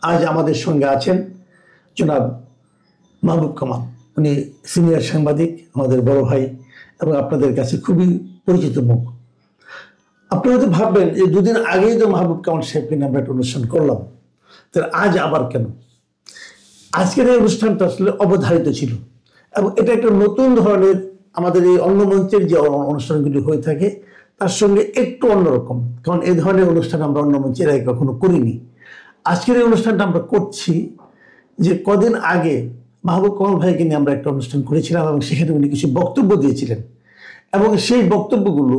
আজ আমাদের সঙ্গে আছেন জনাব মাহবুব কামাল। উনি সিনিয়র সাংবাদিক, আমাদের বড় ভাই এবং আপনাদের কাছে খুবই পরিচিত মুখ। আপনারা তো ভাববেন যে দুদিন আগেই তো মাহবুব কামাল সাহেবকে নিয়ে আমরা একটা অনুষ্ঠান করলাম, তাহলে আজ আবার কেন? আজকের এই অনুষ্ঠানটা আসলে অবধারিত ছিল এবং এটা একটা নতুন ধরনের, আমাদের এই অন্য মঞ্চের যে অনুষ্ঠানগুলি হয়ে থাকে তার সঙ্গে একটু অন্যরকম, কারণ এই ধরনের অনুষ্ঠান আমরা অন্য মঞ্চের আগে কখনো করিনি। আজকের এই অনুষ্ঠানটা আমরা করছি যে কদিন আগে মাহবুব কামাল ভাইকে নিয়ে আমরা একটা অনুষ্ঠান করেছিলাম এবং সেখানে উনি কিছু বক্তব্য দিয়েছিলেন এবং সেই বক্তব্যগুলো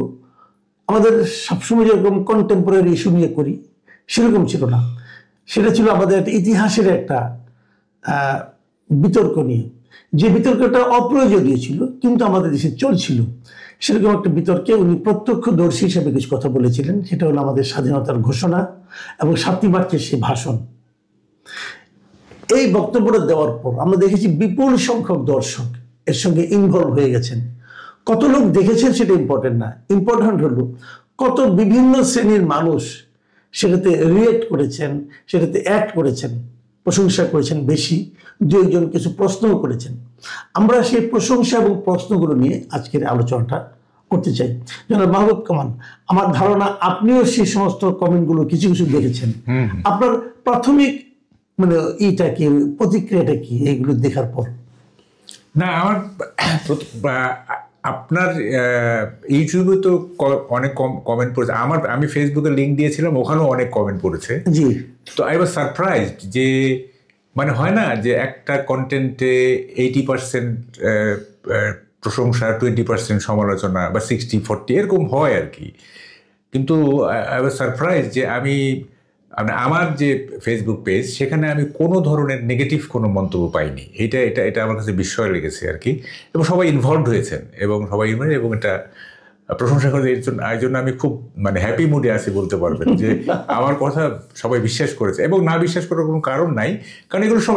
আমাদের সবসময় যেরকম কন্টেম্পোরারি ইস্যু নিয়ে করি সেরকম ছিল না। সেটা ছিল আমাদের একটা ইতিহাসের একটা বিতর্ক নিয়ে, যে বিতর্কটা অপ্রয়োজনীয় ছিল কিন্তু আমাদের দেশে চলছিল। সেরকম একটা বিতর্কে উনি প্রত্যক্ষদর্শী হিসেবে কিছু কথা বলেছিলেন। সেটা হলো আমাদের স্বাধীনতার ঘোষণা এবং ৭ই মার্চের সেই ভাষণ। এই বক্তব্যটা দেওয়ার পর আমরা দেখেছি বিপুল সংখ্যক দর্শক এর সঙ্গে ইনভলভ হয়ে গেছেন। কত লোক দেখেছেন সেটা ইম্পর্টেন্ট না, ইম্পর্টেন্ট হলো কত বিভিন্ন শ্রেণীর মানুষ সেটাতে রিয়েক্ট করেছেন, সেটাতে অ্যাক্ট করেছেন, প্রশংসা করেছেন বেশি, দু একজন কিছু প্রশ্নও করেছেন। আমরা সেই প্রশংসা এবং প্রশ্নগুলো নিয়ে আজকের আলোচনাটা করতে চাই। জনাব মাহবুব কামাল, আমার ধারণা আপনিও সেই সমস্ত কমেন্টগুলো কিছু কিছু দেখেছেন। আপনার প্রাথমিক মানে এইটা কি, প্রতিক্রিয়াটা কি এইগুলো দেখার পর? না, আমার আপনার ইউটিউবে তো অনেক কমেন্ট পড়েছে, আমি ফেসবুকে লিঙ্ক দিয়েছিলাম, ওখানেও অনেক কমেন্ট পড়েছে। জি। তো আই ওয়াজ সারপ্রাইজড যে মানে হয় না যে একটা কন্টেন্টে 80% প্রশংসা, 20% সমালোচনা বা 60-40 এরকম হয় আর কি। কিন্তু আই ওয়াজ সারপ্রাইজ যে আমার যে ফেসবুক পেজ সেখানে আমি কোনো ধরনের নেগেটিভ কোনো মন্তব্য পাইনি। এটা আমার কাছে বিস্ময় লেগেছে আর কি। এবং সবাই ইনভলভড হয়েছেন এবং এবং এটা প্রশংসা করে। এই জন্য আমি খুব মানে হ্যাপি মুডে আছি বলতে পারবেন যে আমার কথা সবাই বিশ্বাস করেছে এবং না বিশ্বাস করার কোনো কারণ নাই, কারণ এগুলো সব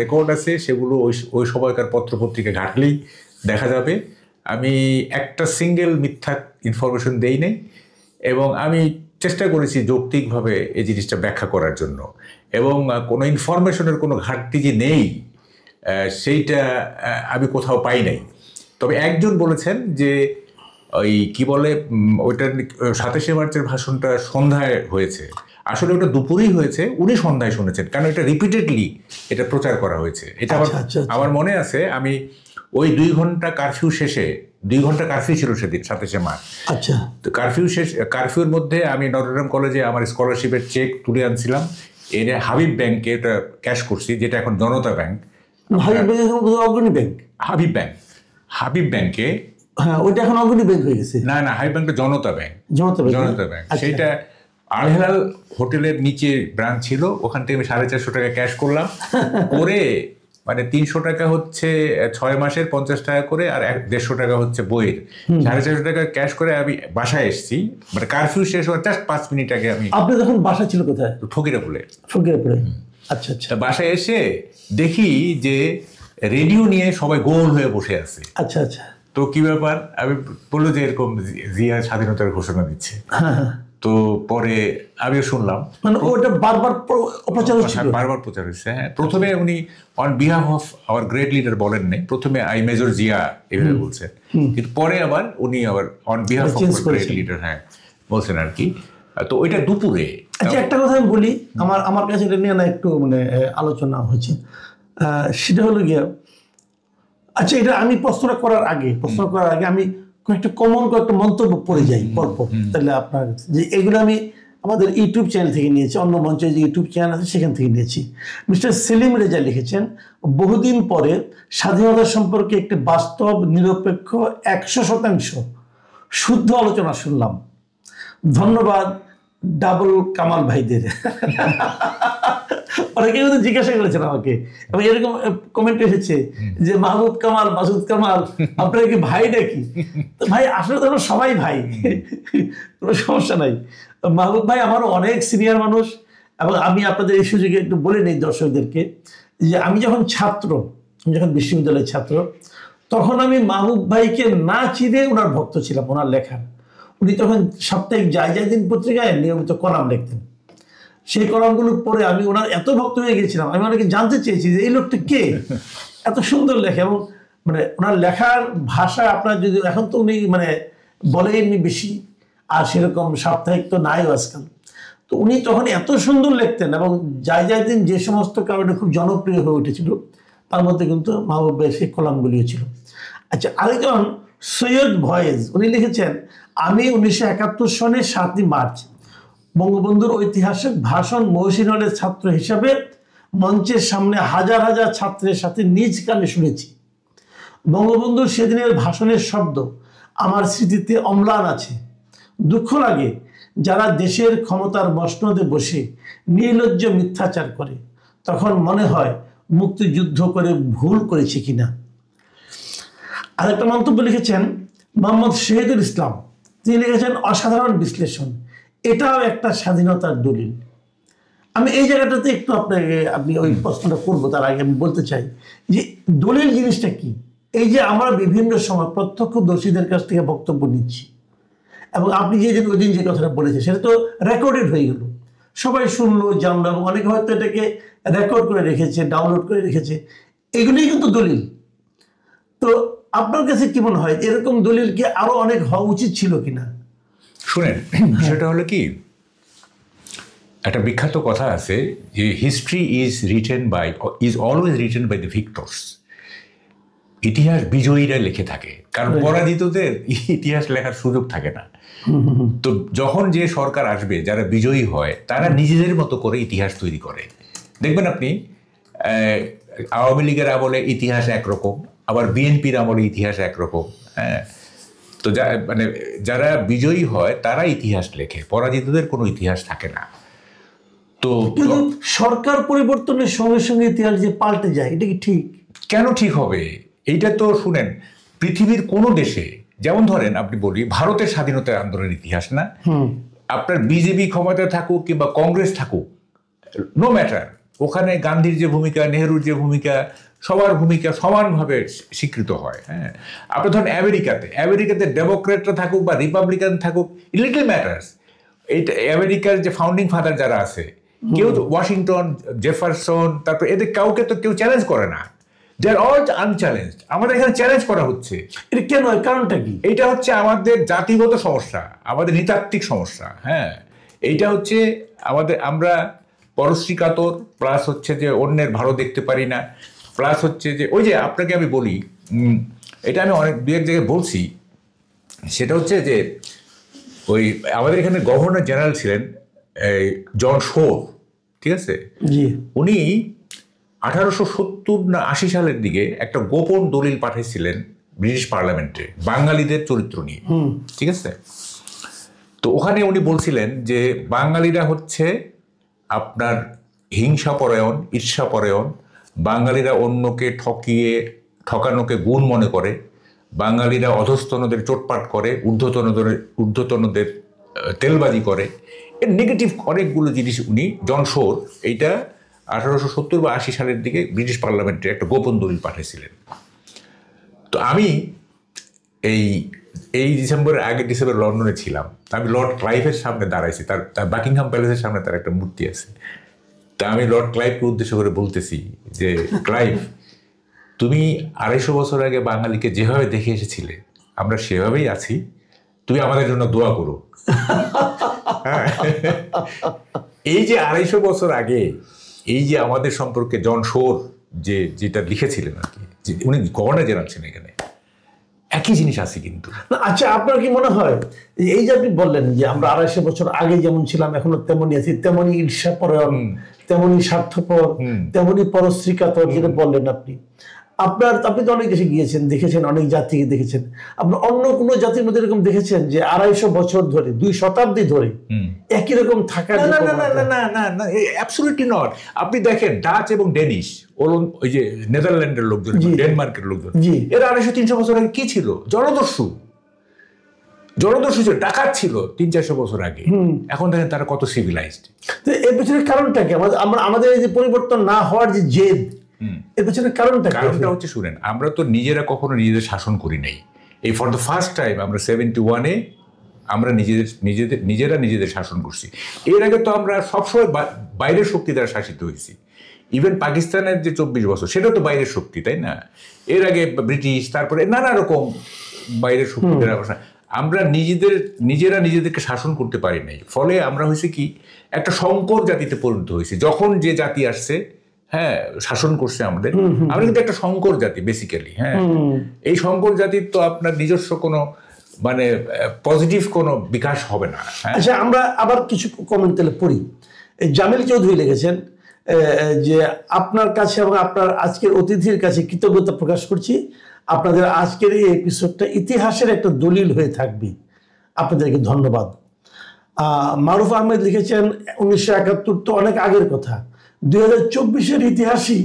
রেকর্ড আছে, সেগুলো ওই সময়কার পত্রপত্রিকা ঘাটলেই দেখা যাবে। আমি একটা সিঙ্গেল মিথ্যা ইনফরমেশন দেই নাই এবং আমি চেষ্টা করেছি যৌক্তিকভাবে এই জিনিসটা ব্যাখ্যা করার জন্য, এবং কোনো ইনফরমেশনের কোনো ঘাটতি যে নেই সেইটা আমি কোথাও পাই নাই। তবে একজন বলেছেন যে ওই কি বলে ওইটার ২৭শে মার্চের ভাষণটা সন্ধ্যায় হয়েছে। আসলে ওটা দুপুরেই হয়েছে, উনি সন্ধ্যায় শুনেছেন, কারণ এটা রিপিটেডলি এটা প্রচার করা হয়েছে। এটা আমার মনে আছে, আমি ওই 2 ঘন্টা কারফিউ শেষে, 2 ঘন্টা কারফিউ ছিল সেদিন ২৭শে মার্চ। আচ্ছা। তো কারফিউর মধ্যে আমি নটরডেম কলেজে আমার স্কলারশিপের চেক তুলে আনছিলাম, এনে হাবিব ব্যাংকে এটা ক্যাশ করছি, যেটা এখন জনতা ব্যাংক। হাবিব ব্যাংকে, হ্যাঁ, ওইটা এখন অগ্রণী ব্যাংক হয়ে গেছে। না, হাবিব ব্যাংকটা জনতা ব্যাংক। সেটা আল হেলাল হোটেলের নিচে ব্রাঞ্চ ছিল, ওখান থেকে আমি 450 টাকা ক্যাশ করলাম করে, মানে 300 টাকা হচ্ছে 6 মাসের 50 টাকা করে, আর 150 টাকা হচ্ছে বইয়ের। 450 টাকা ক্যাশ করে আমি বাসায় এসেছি, মানে কারফিউ শেষ হওয়ার জাস্ট 5 মিনিট আগে। আপনি তখন বাসা ছিল কোথায়? ফকিরাপুরে। আচ্ছা আচ্ছা। বাসায় এসে দেখি যে রেডিও নিয়ে সবাই গোল হয়ে বসে আছে। আচ্ছা আচ্ছা। তো কি ব্যাপার, আমি বললো যে এরকম জিয়া স্বাধীনতার ঘোষণা দিচ্ছে। তো পরে আমিও শুনলাম, মানে ওটা বারবার প্রচার হচ্ছে। হ্যাঁ, প্রথমে উনি on behalf of our great leader বলেন নাই, প্রথমে আই মেজর জিয়া এভাবে বলছেন, কিন্তু পরে আবার উনি আবার on behalf of great leader হ্যাঁ বলছেন আর কি। তো ওইটা দুপুরে। আচ্ছা, একটা কথা আমি বলি, আমার কাছে এটা নিয়ে না একটু মানে আলোচনা হয়েছে, সেটা হলো গিয়া, আচ্ছা এটা আমি প্রশ্ন করার আগে আমি কয়েকটা মন্তব্য পড়ে যাই পরপর, তাহলে আপনার যে এগুলো আমি আমাদের ইউটিউব চ্যানেল থেকে নিয়েছি, অন্য মঞ্চের যে ইউটিউব চ্যানেল আছে সেখান থেকে নিয়েছি। মিস্টার সেলিম রেজা লিখেছেন, বহুদিন পরে স্বাধীনতা সম্পর্কে একটি বাস্তব, নিরপেক্ষ, 100% শুদ্ধ আলোচনা শুনলাম। ধন্যবাদ ডাবল কামাল ভাইদের। অনেকে কিন্তু জিজ্ঞাসা করেছেন আমাকে, এবং এরকম কমেন্ট এসেছে যে মাহবুব কামাল, মাসুদ কামাল আপনারা কি ভাই নাকি? তো ভাই আসলে তো আমরা সবাই ভাই, কোনো সমস্যা নাই। মাহবুব ভাই আমারও অনেক সিনিয়র মানুষ, এবং আমি আপনাদের এই সুযোগে একটু বলে নিই দর্শকদেরকে যে আমি যখন বিশ্ববিদ্যালয়ের ছাত্র, তখন আমি মাহবুব ভাইকে না চিনে ওনার ভক্ত ছিলাম, ওনার লেখার। উনি তখন সাপ্তাহিক যায় দিন পত্রিকায় নিয়মিত কলাম লিখতেন। সেই কলামগুলো পড়ে আমি ওনার এত ভক্ত হয়ে গেছিলাম, আমি অনেকে জানতে চেয়েছি যে এই লোকটা কে, এত সুন্দর লেখে। এবং মানে ওনার লেখার ভাষা আপনার যদি এখন তো উনি মানে বলেননি বেশি, আর সেরকম সাপ্তাহিক তো নাই আজকাল, তো উনি তখন এত সুন্দর লিখতেন। এবং যাই দিন যে সমস্ত কারণে খুব জনপ্রিয় হয়ে উঠেছিল তার মধ্যে কিন্তু মাহবুব ভাইয়ের সেই কলামগুলিও ছিল। আচ্ছা, আরেকজন সৈয়দ ভয়েজ, উনি লিখেছেন, আমি 1971 সনের 7ই মার্চ বঙ্গবন্ধুর ঐতিহাসিক ভাষণ মহসিন হলের ছাত্র হিসাবে মঞ্চের সামনে হাজার হাজার ছাত্রের সাথে নিজ কানে শুনেছি। বঙ্গবন্ধুর সেদিনের ভাষণের শব্দ আমার স্মৃতিতে অম্লান আছে। দুঃখ লাগে যারা দেশের ক্ষমতার মসনদে বসে নির্লজ্জ মিথ্যাচার করে, তখন মনে হয় মুক্তিযুদ্ধ করে ভুল করেছে কিনা। আরেকটা মন্তব্য লিখেছেন মোহাম্মদ শহীদুল ইসলাম, তিনি লিখেছেন, অসাধারণ বিশ্লেষণ, এটাও একটা স্বাধীনতার দলিল। আমি এই জায়গাটাতে একটু আপনি ওই প্রশ্নটা করবো, তার আগে আমি বলতে চাই যে দলিল জিনিসটা কি। এই যে আমরা বিভিন্ন সময় প্রত্যক্ষদর্শীদের কাছ থেকে বক্তব্য নিচ্ছি, এবং আপনি ওই দিন যে কথাটা বলেছেন সেটা তো রেকর্ডেড হয়ে গেল, সবাই শুনলো, জানলো, এবং অনেকে হয়তো এটাকে রেকর্ড করে রেখেছে, ডাউনলোড করে রেখেছে, এগুলোই কিন্তু দলিল। তো আপনার কাছে কি মনে হয় এরকম দলিল কি আরো অনেক হওয়া উচিত ছিল কিনা? শুনেন, সেটা হলো কি, একটা বিখ্যাত কথা আছে যে history is always written by the victors. ইতিহাস বিজয়ীরা লিখে থাকে, কারণ পরাজিতদের ইতিহাস লেখার সুযোগ থাকে না। তো যখন যে সরকার আসবে, যারা বিজয়ী হয় তারা নিজেদের মতো করে ইতিহাস তৈরি করে। দেখবেন আপনি আওয়ামী লীগের আমলে ইতিহাস একরকম, আবার বিএনপির আমলে ইতিহাস একরকম। হ্যাঁ, তো মানে যারা বিজয়ী হয় তারা ইতিহাস লেখে, পরাজিতদের কোনো ইতিহাস থাকে না। তো সরকার পরিবর্তনের সঙ্গে সঙ্গে ইতিহাস যে পাল্টে যায়, এটা কি ঠিক? কেন ঠিক হবে? এইটা তো শুনেন, পৃথিবীর কোনো দেশে, যেমন ধরেন আপনি বলি ভারতের স্বাধীনতার আন্দোলনের ইতিহাস না, আপনার বিজেপি ক্ষমতায় থাকুক কিংবা কংগ্রেস থাকুক, নো ম্যাটার, ওখানে গান্ধীর যে ভূমিকা, নেহরুর যে ভূমিকা, সবার ভূমিকা সমানভাবে স্বীকৃত হয়। হ্যাঁ, আপনি ধরেন আমেরিকাতে ডেমোক্রেটরা থাকুক বা রিপাবলিকান থাকুক, লিটল ম্যাটার্স। এইটা আমেরিকার যে ফাউন্ডিং ফাদার যারা আছে, কেউ তো ওয়াশিংটন, জেফারসন, তারপর এদের কাউকে তো কেউ চ্যালেঞ্জ করে না, দে আর অল আনচ্যালেঞ্জড। আমাদের এখানে চ্যালেঞ্জ করা হচ্ছে, এটা কেন? কারণটা কি? এইটা হচ্ছে আমাদের জাতিগত সমস্যা, আমাদের নৃতাত্ত্বিক সমস্যা। হ্যাঁ, এইটা হচ্ছে আমরা পরশ্রী কাতর, প্লাস হচ্ছে যে অন্যের ভালো দেখতে পারি না, প্লাস হচ্ছে যে ওই যে আপনাকে আমি বলি, এটা আমি অনেক দু এক জায়গায় বলছি, সেটা হচ্ছে যে ওই আমাদের এখানে গভর্নর জেনারেল ছিলেন জন শোর, ঠিক আছে, উনি 1870 না 80 সালের দিকে একটা গোপন দলিল পাঠিয়েছিলেন ব্রিটিশ পার্লামেন্টে বাঙালিদের চরিত্র নিয়ে, ঠিক আছে। তো ওখানে উনি বলছিলেন যে বাঙালিরা হচ্ছে আপনার হিংসাপরায়ণ, ঈর্ষাপরায়ণ, বাঙালিরা অন্যকে ঠকানোকে গুণ মনে করে, বাঙালিরা অধস্তনদের চোটপাট করে, ঊর্ধ্বতনদের তেলবাজি করে, এর নেগেটিভ অনেকগুলো জিনিস উনি জন শোর এইটা 1870 বা 80 সালের দিকে ব্রিটিশ পার্লামেন্টে একটা গোপন দলিল পাঠিয়েছিলেন। তো আমি এই ডিসেম্বর লন্ডনে ছিলাম, আমি লর্ড ক্লাইভের সামনে দাঁড়াইছি, তার বাকিংহাম প্যালেসের সামনে তার একটা মূর্তি আছে। তা আমি লর্ড ক্লাইভকে উদ্দেশ্য করে বলতেছি যে ক্লাইভ, তুমি 250 বছর আগে বাঙালিকে যেভাবে দেখে এসেছিলে আমরা সেভাবেই আছি, তুমি আমাদের জন্য দোয়া করো। এই যে 250 বছর আগে এই যে আমাদের সম্পর্কে জন শোর যেটা লিখেছিলেন আর কি, উনি গভর্নর জেনারেল ছিলেন, এখানে একই জিনিস আছে কিন্তু। আচ্ছা, আপনার কি মনে হয় এই যে আপনি বললেন যে আমরা 250 বছর আগে যেমন ছিলাম এখনো তেমনই আছি, তেমনই ঈর্ষাপরায়ণ, তেমনই স্বার্থপর, তেমনই পরশ্রী কাতর, যেটা বললেন আপনি তো অনেক দেশে গিয়েছেন, দেখেছেন, অনেক জাতিকে দেখেছেন, আপনার অন্য কোনো জাতির মধ্যে এরকম দেখেছেন যে 250 বছর ধরে, 2 শতাব্দী ধরে একই রকম থাকার? না, অ্যাবসলিউটলি নট। আপনি দেখেন ডাচ এবং ডেনিশ, ওই যে নেদারল্যান্ডের লোকজন, ডেনমার্কের লোকজন, এরা 250-300 বছর আগে কি ছিল? জলদস্যু ছিল, ডাকাত ছিল 300-400 বছর আগে। এখন দেখেন তারা কত সিভিলাইজড। এর পেছনে কারণটা কি? আমাদের এই যে পরিবর্তন না হওয়ার যে জেদ, এর পেছনে কারণটা হচ্ছে, শুনেন, আমরা তো নিজেরা কখনো নিজেদের শাসন করি নাই। এই ফর দ্য ফার্স্ট টাইম আমরা 71-এ আমরা নিজেরা নিজেদের শাসন করছি। এর আগে তো আমরা সবসময় বাইরের শক্তি দ্বারা শাসিত হয়েছি। ইভেন পাকিস্তানের যে 24 বছর, সেটা তো বাইরের শক্তি, তাই না? এর আগে ব্রিটিশ, তারপরে নানা রকম বাইরের শক্তি দ্বারা আমরা নিজেরা নিজেদেরকে শাসন করতে পারি নাই। ফলে আমরা হয়েছে কি, একটা সংকর জাতিতে পরিণত হয়েছি। যখন যে জাতি আসছে, হ্যাঁ, শাসন করছে আমাদের, আমরা কিন্তু একটা সংকর জাতি বেসিক্যালি। হ্যাঁ, এই সংকর জাতির তো আপনার নিজস্ব কোনো মানে পজিটিভ কোনো বিকাশ হবে না। আচ্ছা, আমরা আবার কিছু কমেন্ট তাহলে পড়ি। জামিল চৌধুরী লিখেছেন যে আপনার কাছে এবং আপনার আজকের অতিথির কাছে কৃতজ্ঞতা প্রকাশ করছি। আপনাদের আজকের এই এপিসোডটা ইতিহাসের একটা দলিল হয়ে থাকবে। আপনাদেরকে ধন্যবাদ। মারুফ আহমেদ লিখেছেন 1971 তো অনেক আগের কথা, 2024-এর ইতিহাসই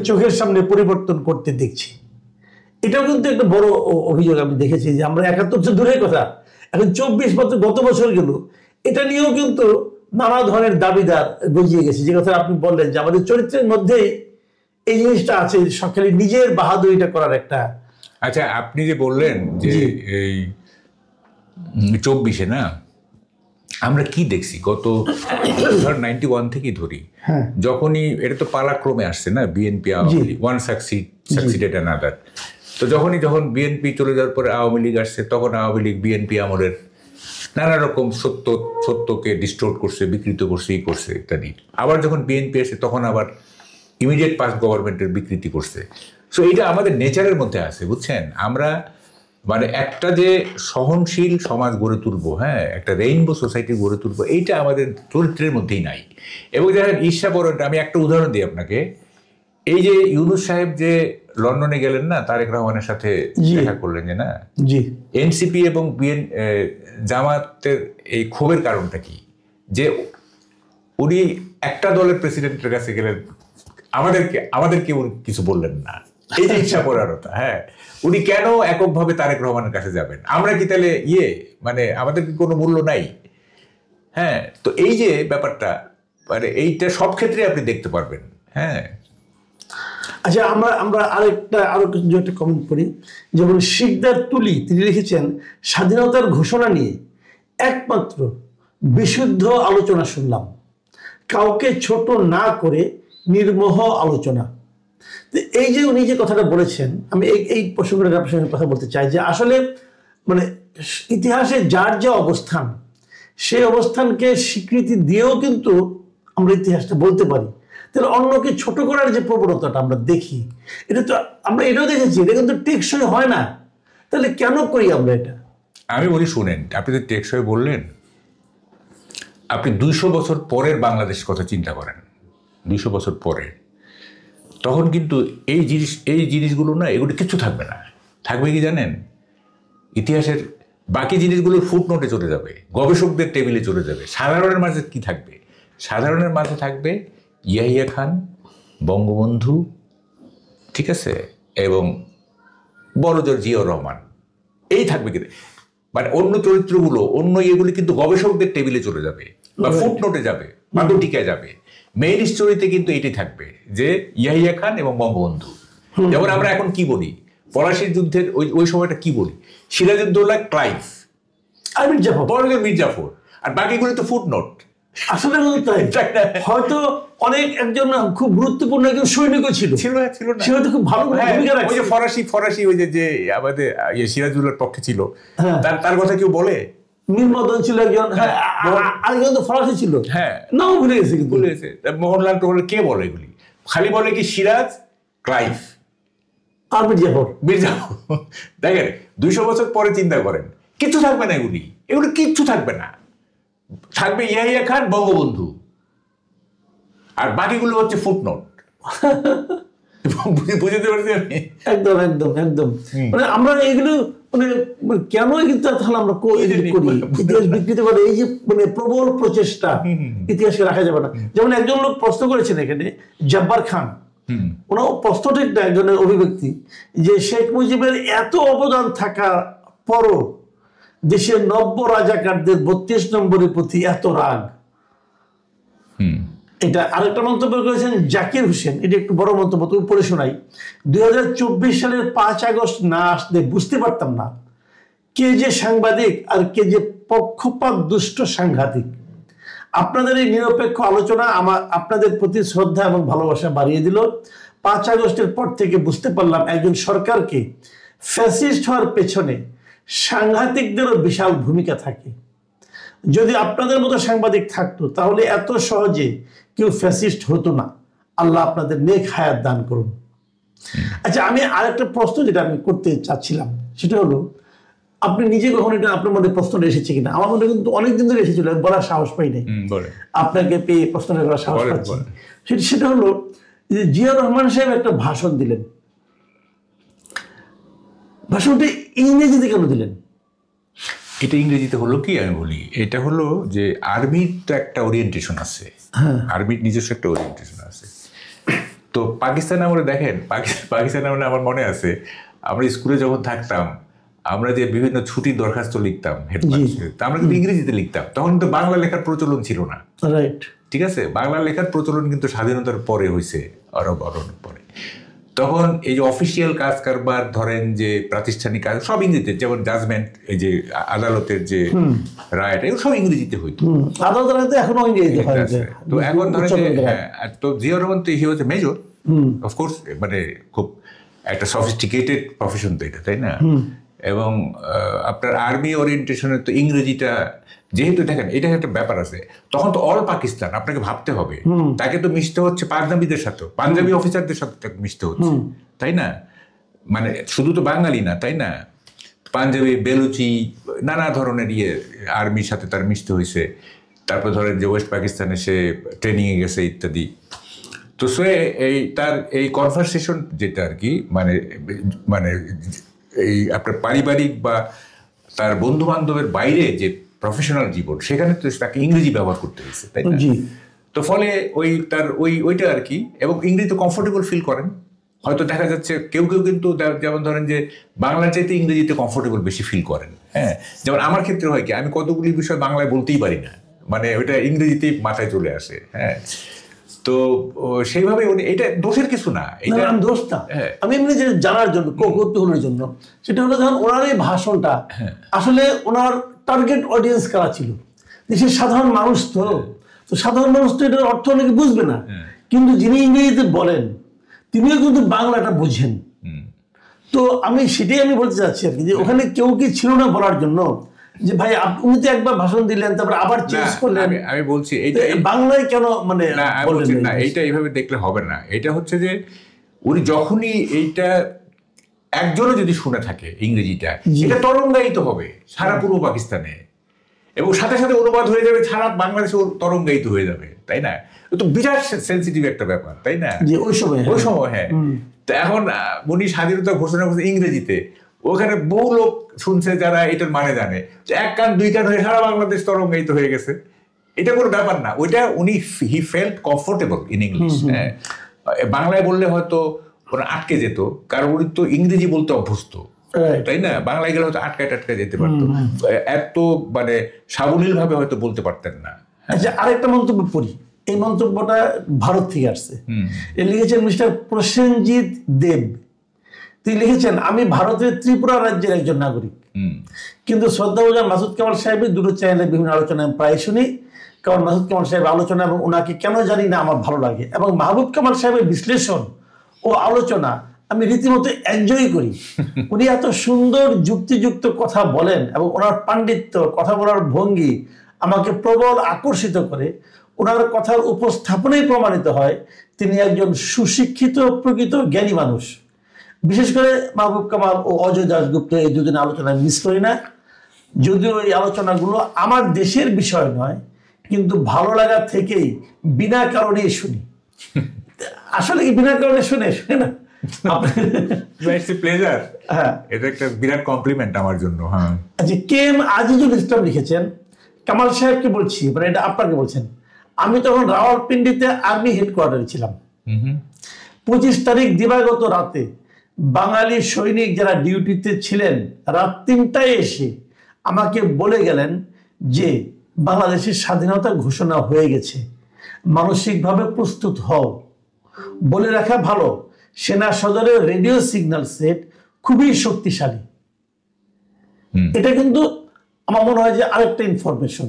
চোখের সামনে পরিবর্তন করতে দেখছি। এটাও কিন্তু একটা বড় অভিযোগ আমি দেখেছি যে আমরা 71 তো দূরের কথা, এখন 24 বছর গত বছর গেল, এটা নিয়েও কিন্তু নানা ধরনের দাবিদার গজিয়ে গেছে। যে কথা আপনি বললেন যে আমাদের চরিত্রের মধ্যেই এই জিনিসটা আছে, সকালে নিজের বাহাদুরিটা করার একটা। আচ্ছা, আপনি যে বললেন যে এই 24-এ না আমরা কি দেখছি, গত 91 থেকেই ধরি, যখনই এটা তো পালাক্রমে আসছে না, BNP Awami League, one succeeded another. তো যখন বিএনপি চলে যাওয়ার পরে আওয়ামী লীগ আসছে, তখন আওয়ামী লীগ বিএনপি আমলের নানা রকম সত্যকে ডিস্টোর্ট করছে, বিকৃত করছে, করছে ইত্যাদি। আবার যখন বিএনপি আসে, তখন আবার ইমিডিয়েট পাস গভর্নমেন্টের বিকৃতি করছে। সো এইটা আমাদের নেচারের মধ্যে আছে, বুঝছেন? আমরা মানে একটা যে সহনশীল সমাজ গড়ে তুলবো, হ্যাঁ, একটা রেইনবো সোসাইটি গড়ে তুলবো, এইটা আমাদের চরিত্রের মধ্যেই নাই। এবং দেখেন ঈর্ষাপরণটা, আমি একটা উদাহরণ দিই আপনাকে। এই যে ইউনূস সাহেব যে লন্ডনে গেলেন না, তারেক রহমানের সাথে দেখা করলেন, যে না, এনসিপি এবং জামাতের এই ক্ষোভের কারণটা কি? যে উনি একটা দলের প্রেসিডেন্টের কাছে গেলেন, আমাদেরকে উনি কিছু বললেন না। এই যে ঈর্ষাপরণতা, হ্যাঁ, উনি কেন এককভাবে তারেক রহমানের কাছে যাবেন? আমরা কি তাহলে মানে আমাদের কি কোনো মূল্য নাই? হ্যাঁ, তো এই যে ব্যাপারটা, মানে এইটা সব ক্ষেত্রে আপনি দেখতে পারবেন। হ্যাঁ, আচ্ছা, আমরা আরো কিছু একটা কমেন্ট করি। যেমন শিকদার তুলি, তিনি লিখেছেন স্বাধীনতার ঘোষণা নিয়ে একমাত্র বিশুদ্ধ আলোচনা শুনলাম, কাউকে ছোট না করে নির্মোহ আলোচনা। এই যে উনি যে কথাটা বলেছেন, আমি এই প্রসঙ্গের আপনার সঙ্গে কথা বলতে চাই যে আসলে মানে ইতিহাসে যার যে অবস্থান, সেই অবস্থানকে স্বীকৃতি দিয়েও কিন্তু আমরা ইতিহাসটা বলতে পারি। তাহলে অন্যকে ছোট করার যে প্রবণতাটা আমরা দেখি, এটা তো আমরা এটাও দেখেছি, এটা কিন্তু টেকসই হয় না। তাহলে কেন করি আমরা এটা? আমি বলি, শুনেন, আপনি তো টেকসই বললেন, আপনি 200 বছর পরের বাংলাদেশ কথা চিন্তা করেন। 200 বছর পরে তখন কিন্তু এই জিনিসগুলো না, এগুলো কিচ্ছু থাকবে না। থাকবে কি জানেন? ইতিহাসের বাকি জিনিসগুলোর ফুটনোটে চলে যাবে, গবেষকদের টেবিলে চলে যাবে। সাধারণের মাঝে কি থাকবে? সাধারণের মাঝে থাকবে ইয়াহিয়া খান, বঙ্গবন্ধু, ঠিক আছে, এবং বড়জোর জিয়াউর রহমান, এই থাকবে। কিন্তু মানে অন্য চরিত্রগুলো, অন্য ইয়েগুলি কিন্তু গবেষকদের টেবিলে চলে যাবে বা ফুটনোটে যাবে, পাণ্ডুটিকায় যাবে। মেইন স্টোরিতে কিন্তু এটাই থাকবে যে ইয়াহিয়া খান এবং বঙ্গবন্ধু। যেমন আমরা এখন কি বলি, পলাশির যুদ্ধের ওই সময়টা কি বলি, সিরাজউদ্দৌলা, ক্লাইভ আর মির্জাফর, আর বাকিগুলো তো ফুটনোট। আসলে হয়তো অনেক একজন খুব গুরুত্বপূর্ণ একজন সৈনিকও ছিল না, সে হয়তো খুব ভালো ভূমিকা রাখছে। ওই যে ফরাসি ওই যে আমাদের সিরাজউদ্দৌলার পক্ষে ছিল, তার কথা কেউ বলে? মীর মদন ছিল একজন, আরেকজন তো ফরাসি ছিল, হ্যাঁ, নাও ভুলে গেছে, ভুলে গেছে। মোহনলাল টোহনলাল কে বলে এগুলি? খালি বলে কি সিরাজ, ক্লাইভ আর মির্জাফর। দেখেন 200 বছর পরে চিন্তা করেন, কিচ্ছু থাকবে না, এগুলি কিচ্ছু থাকবে না। থাকবে ইয়াহিয়া খান, বঙ্গবন্ধু, আর বাকিগুলো হচ্ছে ফুটনোট। বুঝতে পারছি আমি? একদম একদম একদম। মানে আমরা এগুলো মানে কেন কিন্তু তাহলে আমরা ইতিহাস বিকৃতি করে এই যে মানে প্রবল প্রচেষ্টা, ইতিহাসকে রাখা যাবে না। যেমন একজন লোক প্রশ্ন করেছেন এখানে, জব্বার খান, ওনার প্রশ্নটা একটা একজনের অভিব্যক্তি যে শেখ মুজিবের এত অবদান থাকার পরও দেশের নব্য রাজাকারদের 32 নম্বরের প্রতি এত রাগ। এটা আরেকটা মন্তব্য করেছেন জাকির হোসেন, এটা একটু বড় মন্তব্য, তুমি পড়ে শোনাই। 2024 সালের 5 আগস্ট না আসলে বুঝতে পারতাম না কে যে সাংবাদিক আর কে যে পক্ষপাত দুষ্ট সাংঘাতিক। আপনাদের এই নিরপেক্ষ আলোচনা আপনাদের প্রতি শ্রদ্ধা এবং ভালোবাসা বাড়িয়ে দিল। 5 আগস্টের পর থেকে বুঝতে পারলাম একজন সরকারকে ফ্যাসিস্ট হওয়ার পেছনে সাংঘাতিকদেরও বিশাল ভূমিকা থাকে। যদি আপনাদের মতো সাংবাদিক থাকতো তাহলে এত সহজে কেউ ফ্যাসিস্ট হতো না। আল্লাহ আপনাদের নেক হায়াত দান করুন। আচ্ছা, আমি আরেকটা প্রশ্ন যেটা আমি করতে চাচ্ছিলাম সেটা হলো, আপনি নিজে কখন এটা আপনার মধ্যে প্রশ্নটা এসেছে কিনা? আমার মধ্যে কিন্তু অনেকদিন ধরে এসেছিল, বলার সাহস পাই নাই। আপনাকে পেয়ে প্রশ্নটা করার সাহস পাচ্ছি। সেটা হলো যে জিয়া রহমান সাহেব একটা ভাষণ দিলেন, ভাষণটা ইংরেজিতে কেন দিলেন? এটা ইংরেজিতে হলো কি আমি বলি, এটা হলো যে আর্মির তো একটা ওরিয়েন্টেশন আছে, আর্মির নিজস্ব একটা ওরিয়েন্টেশন আছে। তো পাকিস্তান আমলে দেখেন, পাকিস্তান আমলে আমার মনে আছে আমরা স্কুলে যখন থাকতাম আমরা যে বিভিন্ন ছুটির দরখাস্ত লিখতাম হেডমাস্টার, আমরা কিন্তু ইংরেজিতে লিখতাম। তখন কিন্তু বাংলা লেখার প্রচলন ছিল না, রাইট? ঠিক আছে, বাংলা লেখার প্রচলন কিন্তু স্বাধীনতার পরে হয়েছে, আরব পরে। তখন এই যে অফিসিয়াল কাজ কারবার ধরেন যে প্রাতিষ্ঠানিক কাজ সব ইংরেজিতে, যেমন জাজমেন্ট, এই যে আদালতের যে রায়টা, এগুলো সব ইংরেজিতে হইতো। তো এখন ধরেন যে তো জিয়া রহমান তো হি ওয়াজ এ মেজর, অফকোর্স, মানে খুব একটা সফিস্টিকেটেড প্রফেশন তো এটা, তাই না? এবং আপনার আর্মি ওরিয়েন্টেশনে তো ইংরেজিটা যেহেতু, দেখেন এটা একটা ব্যাপার আছে, তখন তো অল পাকিস্তান আপনাকে ভাবতে হবে, তাকে তো মিশতে হচ্ছে পাঞ্জাবিদের সাথে, পাঞ্জাবি অফিসারদের সাথে তাকে মিশতে হচ্ছে, তাই না? মানে শুধু তো বাঙালি না, তাই না, পাঞ্জাবি, বেলুচি, নানা ধরনের আর্মির সাথে তার মিশতে হয়েছে। তারপর ধরেন যে ওয়েস্ট পাকিস্তানে সে ট্রেনিংয়ে গেছে ইত্যাদি। তো সে তার এই কনভারসেশন যেটা আর কি, মানে এই আপনার পারিবারিক বা তার বন্ধু বান্ধবের বাইরে যে প্রফেশনাল জীবন, সেখানে তো তাকে ইংরেজি ব্যবহার করতে হয়েছে, তাই না? তো ফলে ওইটা আর কি, এবং ইংরেজিতে কমফোর্টেবল ফিল করেন। হয়তো দেখা যাচ্ছে কেউ কিন্তু যেমন ধরেন যে বাংলা চাইতে ইংরেজিতে কমফোর্টেবল বেশি ফিল করেন। হ্যাঁ, যেমন আমার ক্ষেত্রে হয় কি, আমি কতগুলি বিষয় বাংলায় বলতেই পারি না, মানে ওইটা ইংরেজিতেই মাথায় চলে আসে। হ্যাঁ, তো সেইভাবে এটা দোষের কিছু না, এটা দোষ না। আমি এমনি যে জানার জন্য, কৌতূহলের জন্য, সেটা হলো যখন ওনার এই ভাষণটা আসলে ওনার টার্গেট অডিয়েন্স কারা ছিল, দেশের সাধারণ মানুষ। তো সাধারণ মানুষ তো এটার অর্থ অনেকে বুঝবে না, কিন্তু যিনি ইংরেজিতে বলেন তিনিও কিন্তু বাংলাটা বুঝেন। তো সেটাই আমি বলতে চাচ্ছি আর কি, যে ওখানে কেউ কি ছিল না বলার জন্য যে ভাই আপনি তো একবার ভাষণ দিলেন তারপর আবার চেঞ্জ করলেন? আমি বলছি এইটা বাংলায় কেন, মানে না, এইটা এইভাবে দেখলে হবে না। এটা হচ্ছে যে উনি যখনই এইটা একজনও যদি শুনে থাকে ইংরেজিটা, এটা তরঙ্গায়িত হবে সারা পূর্ব পাকিস্তানে, এবং সাথে সাথে অনুবাদ হয়ে যাবে সারা বাংলাদেশে, বহু হয়ে যাবে, তাই না? তো বিরাট সেন্সিটিভ একটা ব্যাপার, তাই না? ওই সময় হ্যাঁ। তো এখন উনি স্বাধীনতা ঘোষণা করছে ইংরেজিতে, ওখানে বহু লোক শুনছে যারা এটার মানে জানে, এক কান দুই কান হয়ে সারা বাংলাদেশ তরঙ্গায়িত হয়ে গেছে। এটা কোনো ব্যাপার না, ওইটা উনি he felt comfortable in English. হ্যাঁ, বাংলায় বললে হয়তো ওরা আটকে যেত, কারণ উনি তো ইংরেজি বলতে অভ্যস্ত, তাই না? বাংলায় গেলে হয়তো আটকায় যেতে পারতো, এত মানে সাবলীল ভাবে হয়তো বলতে পারতেন না। আচ্ছা, আরেকটা মন্তব্য পড়ি, এই মন্তব্যটা ভারত থেকে আসছে। লিখেছেন মিস্টার প্রসেনজিৎ দেব। তিনি লিখেছেন, আমি ভারতের ত্রিপুরা রাজ্যের একজন নাগরিক, কিন্তু শ্রদ্ধাভাজন মাসুদ কামাল সাহেবের দুটো চ্যানেলে বিভিন্ন আলোচনা আমি প্রায় শুনি, কারণ মাসুদ কামাল সাহেবের আলোচনা এবং ওনাকে কেন জানি না আমার ভালো লাগে, এবং মাহবুব কামাল সাহেবের বিশ্লেষণ ও আলোচনা আমি রীতিমতো এনজয় করি। উনি এত সুন্দর যুক্তিযুক্ত কথা বলেন এবং ওনার পাণ্ডিত্য, কথা বলার ভঙ্গি আমাকে প্রবল আকর্ষিত করে। ওনার কথার উপস্থাপনেই প্রমাণিত হয় তিনি একজন সুশিক্ষিত, প্রকৃত জ্ঞানী মানুষ। বিশেষ করে মাহবুব কামাল ও অজয় দাশগুপ্ত এই দুজনের আলোচনা মিস করি না, যদিও এই আলোচনাগুলো আমার দেশের বিষয় নয়, কিন্তু ভালো লাগা থেকেই বিনা কারণেই শুনি। আসলে কি বিনা কারণে শুনে না? এটা একটা বিরাট কমপ্লিমেন্ট আমার জন্য। আচ্ছা, কে এম আজিজুল ইসলাম লিখেছেন, কামাল সাহেবকে বলছি, মানে এটা আপনাকে বলছেন, আমি তখন রাওয়ালপিন্ডিতে আর্মি হেডকোয়ার্টারে ছিলাম। 25 তারিখ দিবাগত রাতে বাঙালি সৈনিক যারা ডিউটিতে ছিলেন রাত 3টায় এসে আমাকে বলে গেলেন যে বাংলাদেশের স্বাধীনতা ঘোষণা হয়ে গেছে, মানসিকভাবে প্রস্তুত হও। বলে রাখা ভালো, সেনা সদরের রেডিও সিগন্যাল সেট খুবই শক্তিশালী। এটা কিন্তু আমার মনে হয় যে আরেকটা ইনফরমেশন,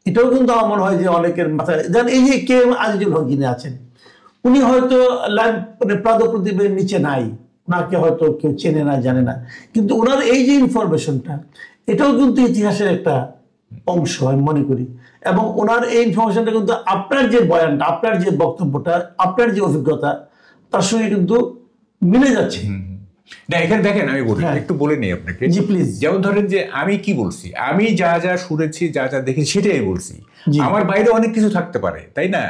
এটাও কিন্তু আমার মনে হয় যে অনেকের মাথায়, যেন এই যে কে আজিজুল হক যিনি আছেন, উনি হয়তো লাইভ মানে প্রাদপ্রদীপের নিচে নাই, ওনাকে হয়তো কেউ চেনে না জানে না, কিন্তু ওনার এই যে ইনফরমেশনটা, এটাও কিন্তু ইতিহাসের একটা অংশ আমি মনে করি। এবং ওনার এই ইনফরমেশনটা কিন্তু আপনার যে বয়ানটা, আপনার যে বক্তব্যটা, আপনার যে অভিজ্ঞতা, তার সঙ্গে কিন্তু মিলে যাচ্ছে। না এখানে দেখেন আমি বলি, একটু বলে নিই আপনাকে। জি প্লিজ। যেমন ধরেন যে আমি কি বলছি, আমি যা যা শুনেছি, যা যা দেখেছি সেটাই বলছি। আমার বাইরে অনেক কিছু থাকতে পারে, তাই না?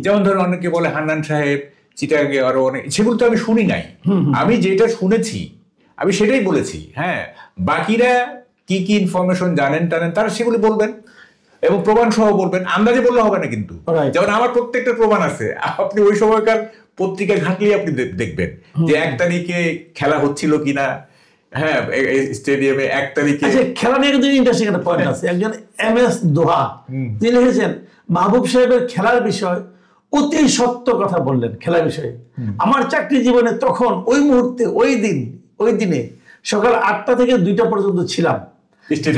যেমন ধরেন অনেকে বলে হান্নান সাহেব চিটাগাঙ্গে আরো অনেক, সেগুলো তো আমি শুনি নাই। আমি যেটা শুনেছি আমি সেটাই বলেছি। হ্যাঁ, বাকিরা কি কি ইনফরমেশন জানেন টানেন তারা সেগুলি বলবেন এবং প্রমাণ সহ বলবেন, আন্দাজে বললে হবে না কিন্তু। যেমন আমার প্রত্যেকটা প্রমাণ আছে, আপনি ওই সময়কার পত্রিকা ঘাটলেই আপনি দেখবেন যে 1 তারিখে খেলা হচ্ছিল কিনা, হ্যাঁ স্টেডিয়ামে 1 তারিখে খেলা নিয়ে কিন্তু ইন্টারেস্টিং একটা পয়েন্ট আছে। একজন MS দোহা তিনি লিখেছেন মাহবুব সাহেবের খেলার বিষয় অতি সত্য কথা বললেন। খেলার বিষয়ে আমার চাকরি জীবনে তখন ওই মুহূর্তে ওই দিনে সকাল 8টা থেকে 2টা পর্যন্ত ছিলাম।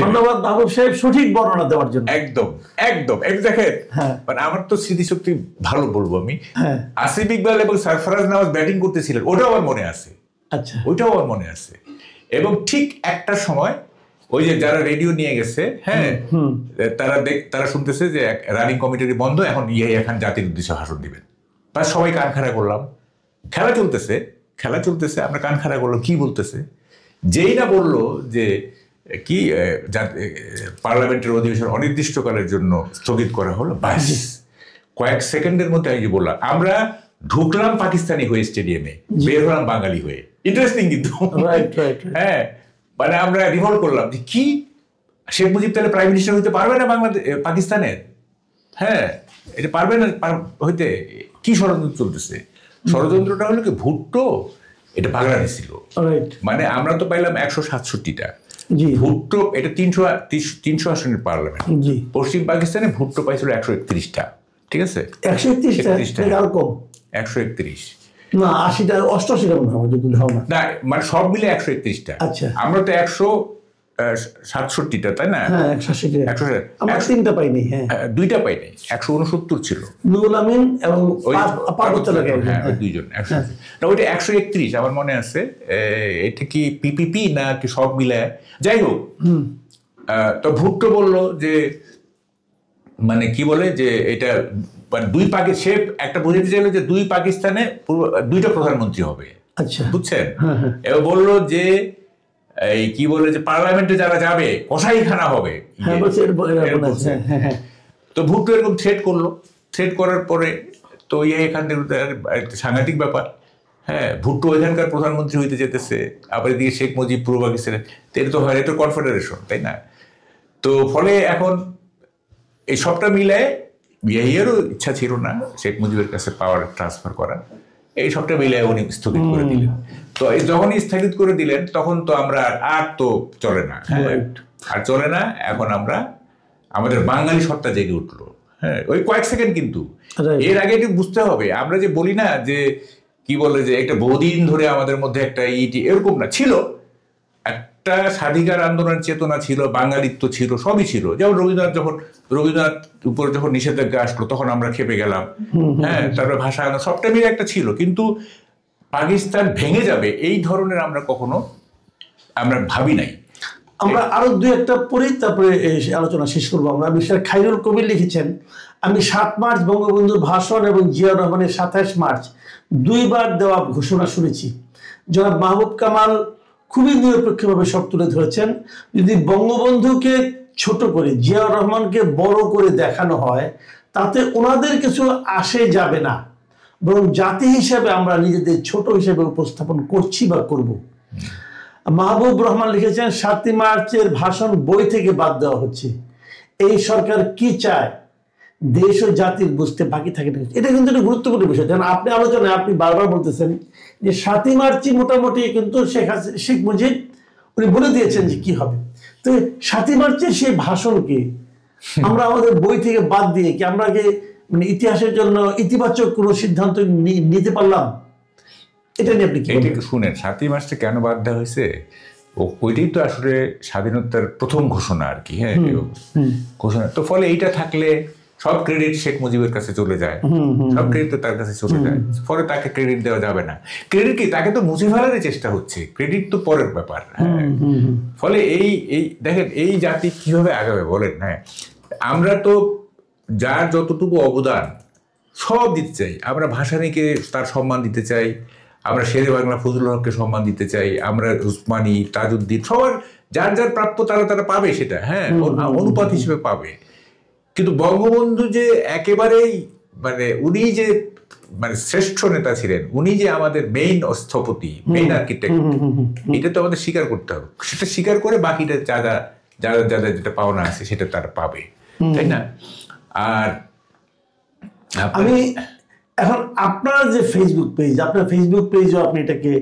ধন্যবাদ মাহবুব সাহেব সঠিক বর্ণনা দেওয়ার জন্য। একদম একদম দেখেন, মানে আমার তো স্মৃতিশক্তি ভালো বলবো আমি। আসিফ ইকবাল এবং সরফরাজ নওয়াজ ব্যাটিং করতেছিলেন, ওটাও আমার মনে আছে। আচ্ছা, ওইটাও আমার মনে আছে। এবং ঠিক একটা সময় ওই যে যারা রেডিও নিয়ে গেছে, হ্যাঁ, তারা শুনতেছে যে রানিং কমিটি বন্ধ, এখন ইয়াহিয়া খান জাতির উদ্দেশ্যে ভাষণ দিবেন। বা সবাই কান খাড়া করলাম, খেলা চলতেছে, আমরা কান খাড়া করলাম, কি বলতেছে। যেই না বললো যে কি পার্লামেন্টের অধিবেশন অনির্দিষ্টকালের জন্য স্থগিত করা হলো, ব্যাস কয়েক সেকেন্ডের মধ্যে আমি যে বললাম, আমরা ঢুকলাম পাকিস্তানি হয়ে স্টেডিয়ামে, বের হলাম বাঙালি হয়ে। ইন্টারেস্টিং কিন্তু, হ্যাঁ, মানে আমরা রিভল্ট করলাম যে কি শেখ মুজিব তাহলে প্রাইম মিনিস্টার হইতে পারবে না পাকিস্তানের? হ্যাঁ, এটা পারবে না হইতে। কি ষড়যন্ত্র চলতেছে? ষড়যন্ত্রটা হলো কি, ভুট্টো এটা বাগড়া ছিল, মানে আমরা তো পাইলাম 167টা, ভুট্টো এটা 300 আসনের পার্লামেন্ট। পশ্চিম পাকিস্তানে ভুট্টো পাইছিল 131টা, ঠিক আছে? 131 না 80টা 88টা না, মানে সব মিলে 131টা। আচ্ছা, আমরা তো 167টা, তাই না? হ্যাঁ, 168 আমরা 3টা পাইনি। হ্যাঁ, 2টা পাইনি, 169 ছিল। নুরুল আমিন এবং হ্যাঁ, ওই 2জন। না, ওইটা 131 আমার মনে আছে। এটা কি পিপিপি না কি সব মিলে, যাই হোক। তো ভুট্টো বললো যে, মানে কি বলে যে এটা সে একটা বুঝাতে চাইলো যে 2 পাকিস্তানে 2টা প্রধানমন্ত্রী হবে। আচ্ছা, বুঝছেন? এবার বললো যে এই কি বলে যে পার্লামেন্টে যারা যাবে কসাইখানা হবে। তো ভুট্টো এরকম থ্রেট করার পরে তো এখান থেকে সাংঘাতিক ব্যাপার। হ্যাঁ, ভুট্টো এখানকার প্রধানমন্ত্রী হইতে যেতেছে, আবার এদিকে শেখ মুজিব পূর্ব পাকিস্তানের, এটা তো হয়, এটা কনফেডারেশন, তাই না? তো ফলে এখন এই সবটা মিলে ইয়াহিয়ারও ইচ্ছা ছিল না শেখ মুজিবের কাছে পাওয়ার ট্রান্সফার করা, এই সবটা মিলে উনি স্থগিত করে দিলেন। তো যখনই স্থগিত করে দিলেন তখন তো আমরা আর তো চলে না, আর চলে না। এখন আমরা আমাদের বাঙালি সত্তা জেগে উঠলো। হ্যাঁ, ওই কয়েক সেকেন্ড, কিন্তু এর আগে একটু বুঝতে হবে, আমরা যে বলি না যে কি বলে যে একটা বহুদিন ধরে আমাদের মধ্যে একটা এরকম না, ছিল একটা স্বাধিকার আন্দোলনের চেতনা ছিল, বাঙালিত্ব ছিল, সবই ছিল। যেমন রবীন্দ্রনাথ উপর যখন নিষেধাজ্ঞা আসলো তখন আমরা খেপে গেলাম। হ্যাঁ, তারপরে ভাষা সবটা মিলে একটা ছিল। কিন্তু পাকিস্তান ভেঙে যাবে এই ধরনের আমরা কখনো ভাবি নাই। আমরা আরো 2-একটা পড়ি, তারপরে আলোচনা শেষ করবো। আমরা মিস্টার খায়রুল কবির লিখেছেন, আমি 7 মার্চ বঙ্গবন্ধুর ভাষণ এবং জিয়াউর রহমানের 27 মার্চ 2 বার দেওয়া ঘোষণা শুনেছি। জনাব মাহবুব কামাল খুবই নিরপেক্ষভাবে সব তুলে ধরেছেন। যদি বঙ্গবন্ধুকে ছোট করে জিয়াউর রহমানকে বড় করে দেখানো হয়, তাতে ওনাদের কিছু আসে যাবে না, বরং জাতি হিসেবে আমরা নিজেদের ছোট হিসেবে উপস্থাপন করছি বা করব। মাহবুব রহমান লিখেছেন, 7 মার্চের ভাষণ বই থেকে বাদ দেওয়া হচ্ছে। এই সরকার কি চায় দেশ ও জাতির বুঝতে বাকি থাকে না। এটা কিন্তু একটা গুরুত্বপূর্ণ বিষয়। যেন আপনি আলোচনায় আপনি বারবার বলতেছেন যে 7 মার্চই মোটামুটি কিন্তু শেখ মুজিব উনি বলে দিয়েছেন যে কি হবে। তো 7 মার্চের সেই ভাষণকে আমরা আমাদের বই থেকে বাদ দিয়ে কি আমরা মানে ইতিহাসের জন্য ইতিবাচক কোনো সিদ্ধান্ত নিতে পারলাম? এটা নিয়ে আপনি কি শুনেন, 7 মার্চটা কেন বাদ দেওয়া হয়েছে? ওইটাই তো আসলে স্বাধীনতার প্রথম ঘোষণা আর কি। হ্যাঁ, ঘোষণা তো ফলে এইটা থাকলে সব ক্রেডিট শেখ মুজিবের কাছে চলে যায়, সব ক্রেডিট তো তার কাছে চলে যায়, ফলে তাকে ক্রেডিট দেওয়া যাবে না। ক্রেডিট কি, তাকে তো মুছে ফেলার চেষ্টা হচ্ছে, ক্রেডিট তো পরের ব্যাপার। হ্যাঁ, ফলে এই দেখেন এই জাতি কিভাবে আগাবে বলেন। হ্যাঁ, আমরা তো যার যতটুকু অবদান সব দিতে চাই। আমরা ভাসানীকে তার সম্মান দিতে চাই, আমরা শেরে বাংলা ফজলুল হককে সম্মান দিতে চাই, আমরা উসমানী, তাজউদ্দিন, সবার যার যার প্রাপ্য তারা পাবে সেটা, হ্যাঁ, অনুপাত হিসেবে পাবে। কিন্তু বঙ্গবন্ধু যে একেবারেই মানে উনি যে মানে শ্রেষ্ঠ নেতা ছিলেন, উনি যে আমাদের মেইন স্থপতি, মেইন আর্কিটেক্ট, এটা তো আমাদের স্বীকার করতে হবে। সেটা স্বীকার করে বাকিটা যারা যেটা পাওনা আছে সেটা তারা পাবে, তাই না? আর আমি এখন আপনার যে ফেসবুক পেজ, আপনার ফেসবুক পেজও আপনি এটাকে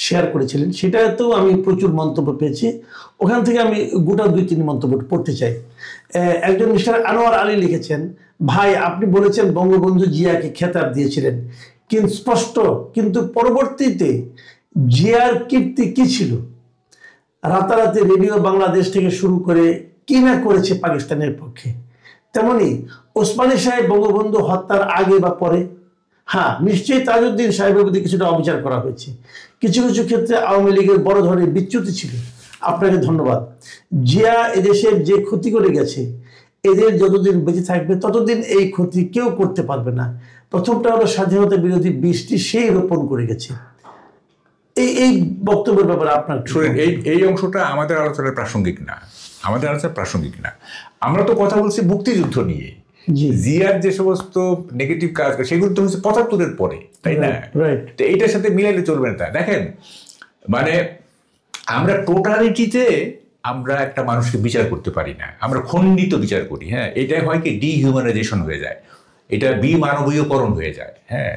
শেয়ার করেছিলেন, সেটাতেও আমি প্রচুর মন্তব্য পেয়েছি। ওখান থেকে আমি গোটা 2-3 মন্তব্য পড়তে চাই। একজন মিস্টার আনোয়ার আলী লিখেছেন, ভাই আপনি বলেছেন বঙ্গবন্ধু জিয়াকে খেতাব দিয়েছিলেন, কিন্তু স্পষ্ট, কিন্তু পরবর্তীতে জিয়ার কীর্তি কি ছিল? রাতারাতি রেডিও বাংলাদেশ থেকে শুরু করে কি না করেছে পাকিস্তানের পক্ষে। তেমনি ওসমানী সাহেব বঙ্গবন্ধু হত্যার আগে বা পরে, হ্যাঁ নিশ্চয়ই তাজউদ্দিন সাহেবের প্রতি কিছুটা অবিচার করা হয়েছে, কিছু কিছু ক্ষেত্রে আওয়ামী লীগের বড় ধরনের বিচ্যুতি ছিল। আপনাকে ধন্যবাদ। জিয়া এদেশের যে ক্ষতি করে গেছে, এদের যতদিন বেঁচে থাকবে ততদিন এই ক্ষতি কেউ করতে পারবে না। প্রথমটা হলো স্বাধীনতা বিরোধী বীজটি সেই রোপণ করে গেছে। এই বক্তব্যের ব্যাপারে আপনার শুনেন, এই অংশটা আমাদের আলোচনার প্রাসঙ্গিক না, আমাদের আলোচনা প্রাসঙ্গিক না। আমরা তো কথা বলছি মুক্তিযুদ্ধ নিয়ে। জিয়ার যে সমস্ত নেগেটিভ কাজ সেগুলো তো হচ্ছে 75-এর পরে, তাই না? তো এইটার সাথে মিলাইলে চলবে না। দেখেন, মানে আমরা টোটালিটিতে আমরা একটা মানুষকে বিচার করতে পারি না, আমরা খণ্ডিত বিচার করি। হ্যাঁ, এটাই হয় কি ডিহিউম্যানাইজেশন হয়ে যায়, এটা বিমানবীয়করণ হয়ে যায়। হ্যাঁ,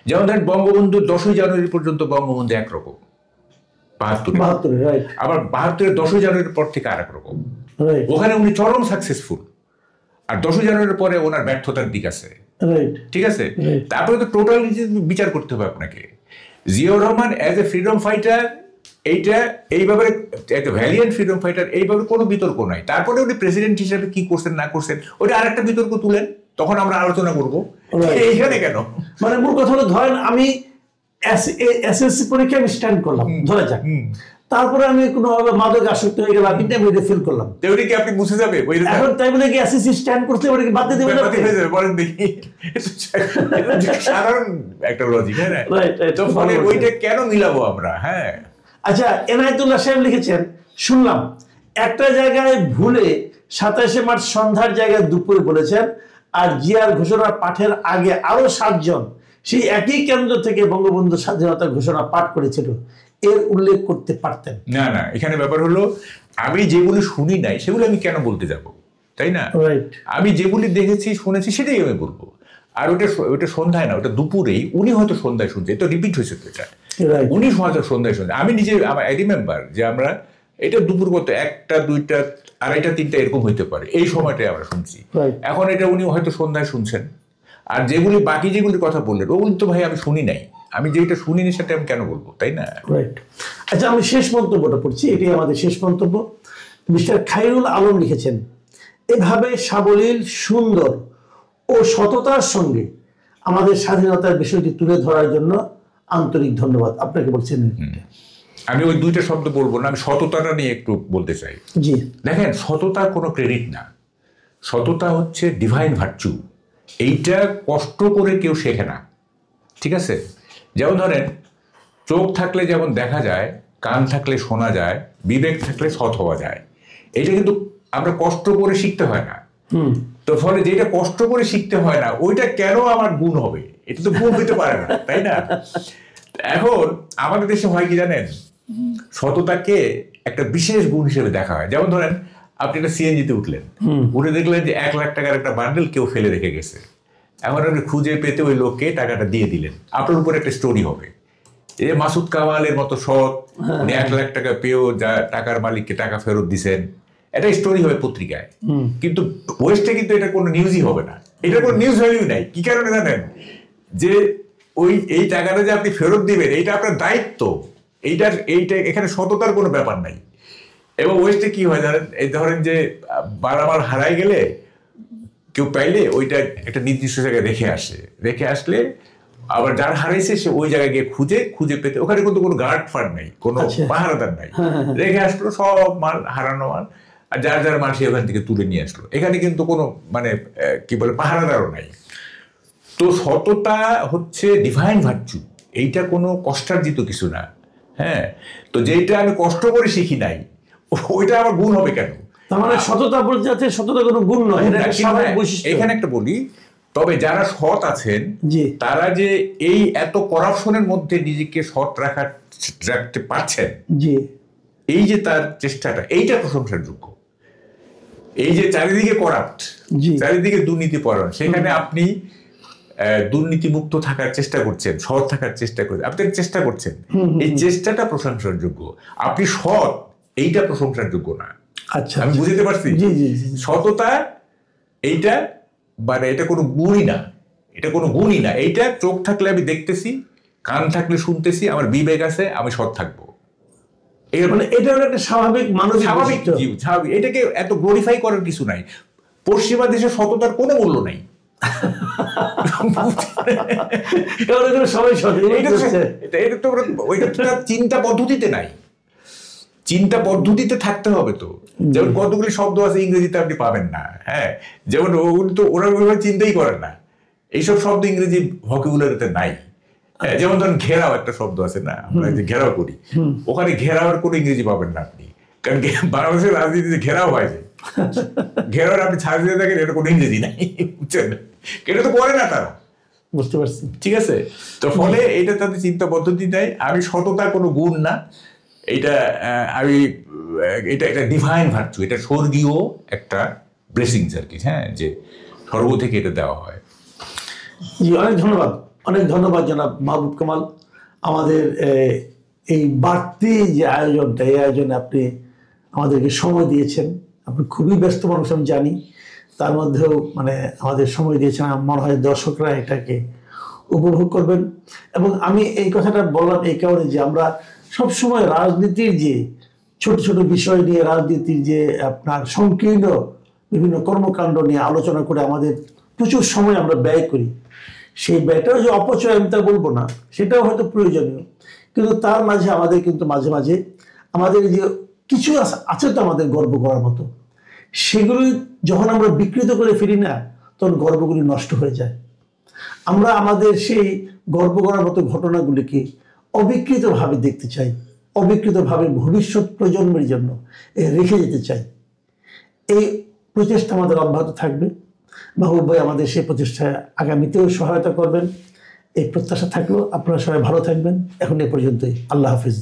যেমন ধরেন বঙ্গবন্ধুর 10ই জানুয়ারি পর্যন্ত বঙ্গবন্ধু একরকম, 72, আবার 72-এর 10ই জানুয়ারির পর থেকে আর এক রকম। ওখানে উনি চরম সাকসেসফুল, আর 10ই জানুয়ারির পরে ওনার ব্যর্থতার দিক আছে, ঠিক আছে? তারপরে তো টোটাল বিচার করতে হবে আপনাকে। Ziaur Rahman as a freedom fighter, এইটা এই ব্যাপারে একটা ভ্যালিয়েন্ট ফ্রিডম ফাইটার, এই ব্যাপারে কোনো বিতর্ক নাই। তারপরে উনি প্রেসিডেন্ট হিসেবে কি করছেন না করছেন ওটা আর একটা বিতর্ক তুলেন, তখন আমরা আলোচনা করবো। এইখানে কেন, মানে মূল কথা হলো, ধরেন আমি এসএসসি পরীক্ষা আমি স্ট্যান্ড করলাম, ধরে যাক, তারপরে আমি কোনো মাদক আসক্ত হয়ে গেলাম, ইন্টারমিডিয়েট ফেল করলাম, ওইটা কি আপনি মুছে যাবে? এখন তাই বলে কি এসএসসি স্ট্যান্ড করতে পারে, বাদ দিয়ে দেবেন? বলেন দেখি, সাধারণ একটা লজিক। হ্যাঁ, তো ফলে ওইটা কেন মিলাবো আমরা? হ্যাঁ, আচ্ছা, এনায়েতুল্লাহ সাহেব লিখেছেন, শুনলাম একটা জায়গায় ভুলে 27শে মার্চ সন্ধ্যার জায়গায় দুপুরে বলেছেন, আর জিয়ার ঘোষণা পাঠের আগে আরো 7 জন সেই একই কেন্দ্র থেকে বঙ্গবন্ধু স্বাধীনতার ঘোষণা পাঠ করেছিল, এর উল্লেখ করতে পারতেন। না না, এখানে ব্যাপার হলো আমি যেগুলি শুনি নাই সেগুলো আমি কেন বলতে যাব, তাই না? আমি যেগুলি দেখেছি শুনেছি সেটাই আমি বলবো। আর ওটা সন্ধ্যায় না, ওটা দুপুরেই, উনি হয়তো সন্ধ্যায় শুনছে, এটা রিপিট হয়েছে তো, এটা উনি হয়তো সন্ধ্যায় শুনছে। আমি নিজে আই রিমেম্বার যে আমরা এটা দুপুর কত 1টা 2টা 2:30 3টা এরকম হইতে পারে, এই সময়টাই আমরা শুনছি। এখন এটা উনি হয়তো সন্ধ্যায় শুনছেন। আর যেগুলি বাকি যেগুলির কথা বললেন ওগুলি তো ভাই আমি শুনি নাই, আমি যেটা শুনিনি সেটা আমি কেন বলবো, তাই না? আচ্ছা, আমি শেষ মন্তব্যটা পড়ছি, এটাই আমাদের শেষ মন্তব্য। মিস্টার খায়রুল আলম লিখেছেন, এভাবে সাবলীল, সুন্দর ও সততার সঙ্গে আমাদের স্বাধীনতার বিষয়টি তুলে ধরার জন্য আন্তরিক ধন্যবাদ। আপনাকে বলছেন। আমি ওই 2টা শব্দ বলবো না, আমি সততাটা নিয়ে একটু বলতে চাই। জি, দেখেন, সততার কোনো ক্রেডিট না, সততা হচ্ছে ডিভাইন ভার্চু। এইটা কষ্ট করে কেউ শেখে না, ঠিক আছে? যেমন ধরেন, চোখ থাকলে যেমন দেখা যায়, কান থাকলে শোনা যায়, বিবেক থাকলে সৎ হওয়া যায়। এটা কিন্তু আমরা কষ্ট করে শিখতে হয় না। তো ফলে যেটা কষ্ট করে শিখতে হয় না, ওইটা কেন আমার গুণ হবে? এটা তো গুণ হইতে পারে না, তাই না? এখন আমাদের দেশে হয় কি জানেন, সততাকে একটা বিশেষ গুণ হিসেবে দেখা হয়। যেমন ধরেন, আপনি একটা সিএনজিতে উঠলেন, উঠে দেখলেন যে 1 লাখ টাকার একটা বান্ডেল কেউ ফেলে রেখে গেছে। এখন আপনি খুঁজে পেতে ওই লোককে টাকাটা দিয়ে দিলেন, আপনার উপর একটা স্টোরি হবে। এই যে মাসুদ কামালের মতো সৎ, উনি 1 লাখ টাকা পেয়েও যা টাকার মালিককে টাকা ফেরত দিচ্ছেন, এটা স্টোরি হবে পত্রিকায়। কিন্তু ওয়েস্টে কিন্তু এটা কোনো নিউজই হবে না, এটা কোনো নিউজ ভ্যালিউ নাই। কি কারণে জানেন? যে এই টাকাটা যে আপনি ফেরত দিবেন, এইটা আপনার দায়িত্ব, এইটা এখানে সততার কোনো ব্যাপার নাই। এবং ওয়েস্টে কি হয় জানেন, এই ধরেন যে মালামাল হারাই গেলে কেউ পাইলে ওইটা একটা নির্দিষ্ট জায়গায় রেখে আসলে আবার যার হারাইছে সে ওই জায়গায় গিয়ে খুঁজে পেতে, ওখানে কিন্তু কোনো গার্ড ফার্ড নাই, কোনো পাহারাদার নাই, রেখে আসলো সব মাল, হারানো মাল, আর যার মাল সে ওখান থেকে তুলে নিয়ে আসলো। এখানে কিন্তু কোনো মানে কি বলে পাহারাদারও নাই। তো সততা হচ্ছে ডিভাইন ভার্চু, এইটা কোনো কষ্টার্জিত কিছু না। হ্যাঁ, তো যেটা আমি কষ্ট করে শিখি নাই ওইটা আমার গুণ হবে কেন? তার মানে সততা বলতে যাচ্ছে সততা কোনো গুণ নয়, এখানে একটা বলি, তবে যারা সৎ আছেন তারা যে এই এত করাপশনের মধ্যে নিজেকে সৎ রাখতে পারছেন, এই যে তার চেষ্টাটা, এইটা প্রশংসার যোগ্য। এই যে চারিদিকে করাপ্ট, চারিদিকে দুর্নীতি পরায়ণ, সেখানে আপনি দুর্নীতি মুক্ত থাকার চেষ্টা করছেন, সৎ থাকার চেষ্টা করছেন, আপনি চেষ্টা করছেন, এই চেষ্টাটা প্রশংসার যোগ্য। আপনি সৎ, এইটা প্রশংসার যোগ্য না। আচ্ছা, আমি বুঝতে পারছি। সততা এইটা মানে এটা কোনো গুণই না, এটা কোনো গুণই না। এইটা চোখ থাকলে আমি দেখতেছি, কান থাকলে শুনতেছি, আমার বিবেক আছে, আমি সৎ থাকবো। মানে এটা হলো একটা স্বাভাবিক মানবিক স্বাভাবিক। এটাকে এত গ্লোরিফাই করার কিছু নাই। পশ্চিমা দেশে সততার কোনো মূল্য নাই। চিন্তা পদ্ধতিতে নাই, চিন্তা পদ্ধতিতে থাকতে হবে। তো যেমন কতগুলি শব্দ আছে ইংরেজিতে আপনি পাবেন না, হ্যাঁ, যেমন ওগুলো তো ওরা ওইভাবে চিন্তাই করেন না, এইসব শব্দ ইংরেজি ভোকাবুলারিতে নাই। হ্যাঁ, যেমন ধরেন ঘেরাও একটা শব্দ আছে না, আমরা যে ঘেরাও করি, ওখানে ঘেরাওয়ের কোনো ইংরেজি পাবেন না আপনি, কারণ বাংলাদেশের রাজনীতিতে ঘেরাও হয় যে ঘেরাওয়ের আপনি ছাড় দিয়ে দেখেন, এটা কোনো ইংরেজি নাই, বুঝছেন? এটা তো করে না তারা, বুঝতে পারছি, ঠিক আছে? তো ফলে এটা তাদের চিন্তা পদ্ধতি নেই। আমি সততা কোনো গুণ না, এটা আমি এটা একটা ডিভাইন ভার্চু, এটা স্বর্গীয় একটা ব্লেসিংস আর কি। হ্যাঁ, যে সর্ব থেকে এটা দেওয়া হয়। জি, অনেক ধন্যবাদ জনাব মাহবুব কামাল। আমাদের এই বাড়তি যে আয়োজনটা, এই আয়োজনে আপনি আমাদেরকে সময় দিয়েছেন। আপনি খুবই ব্যস্ত মানুষ আমি জানি, তার মধ্যেও মানে আমাদের সময় দিয়েছেন। আমার মনে হয় দর্শকরা এটাকে উপভোগ করবেন। এবং আমি এই কথাটা বললাম এই কারণে যে আমরা সবসময় রাজনীতির যে ছোট ছোট বিষয় নিয়ে, রাজনীতির যে আপনার সংকীর্ণ বিভিন্ন কর্মকাণ্ড নিয়ে আলোচনা করে আমাদের প্রচুর সময় আমরা ব্যয় করি। সেই ব্যয়টাও যে অপচয় আমি তা বলবো না, সেটাও হয়তো প্রয়োজনীয়, কিন্তু তার মাঝে আমাদের কিন্তু মাঝে মাঝে আমাদের যে কিছু আছে তো আমাদের গর্ব করার মতো, সেগুলি যখন আমরা বিকৃত করে ফিরি না, তখন গর্বগুলি নষ্ট হয়ে যায়। আমরা আমাদের সেই গর্ব করার মতো ঘটনাগুলিকে অবিকৃতভাবে দেখতে চাই, অবিকৃতভাবে ভবিষ্যৎ প্রজন্মের জন্য রেখে যেতে চাই। এই প্রচেষ্টা আমাদের অব্যাহত থাকবে। মাহবুব ভাই আমাদের সেই প্রচেষ্টায় আগামীতেও সহায়তা করবেন, এই প্রত্যাশা থাকলো। আপনারা সবাই ভালো থাকবেন। এখন এ পর্যন্তই। আল্লাহ হাফিজ।